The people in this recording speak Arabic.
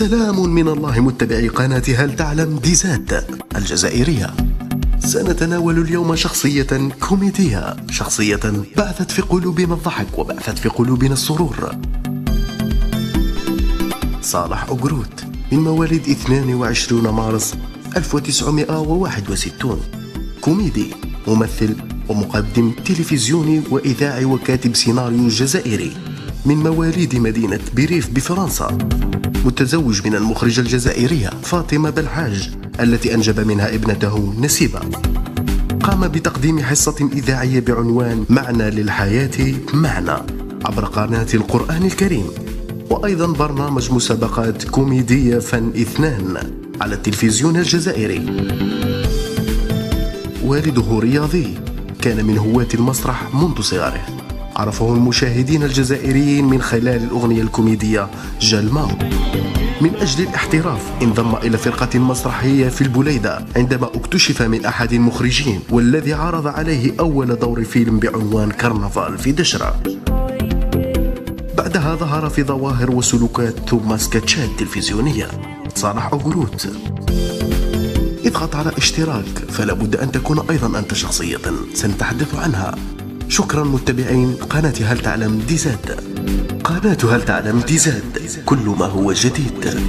سلام من الله متابعي قناة هل تعلم ديزاد الجزائرية. سنتناول اليوم شخصية كوميدية، شخصية بعثت في قلوبنا الضحك وبعثت في قلوبنا السرور. صالح أوغروت، من مواليد 22 مارس 1961، كوميدي، ممثل ومقدم تلفزيوني وإذاعي وكاتب سيناريو جزائري، من مواليد مدينة بيريف بفرنسا، متزوج من المخرجة الجزائرية فاطمة بلحاج التي أنجب منها ابنته نسيبة. قام بتقديم حصة إذاعية بعنوان معنى للحياة معنى عبر قناة القرآن الكريم، وأيضا برنامج مسابقات كوميدية فن اثنان على التلفزيون الجزائري. والده رياضي، كان من هواة المسرح منذ صغره، عرفه المشاهدين الجزائريين من خلال الأغنية الكوميدية جالما. من أجل الاحتراف انضم إلى فرقة مسرحية في البليدة عندما اكتشف من أحد المخرجين، والذي عرض عليه أول دور فيلم بعنوان كرنفال في دشرة. بعدها ظهر في ظواهر وسلوكات ثم سكتشات تلفزيونية. صالح أوغروت، اضغط على اشتراك، فلا بد أن تكون أيضا أنت شخصية سنتحدث عنها. شكرا متابعين قناة هل تعلم ديزاد. قناة هل تعلم ديزاد، كل ما هو جديد.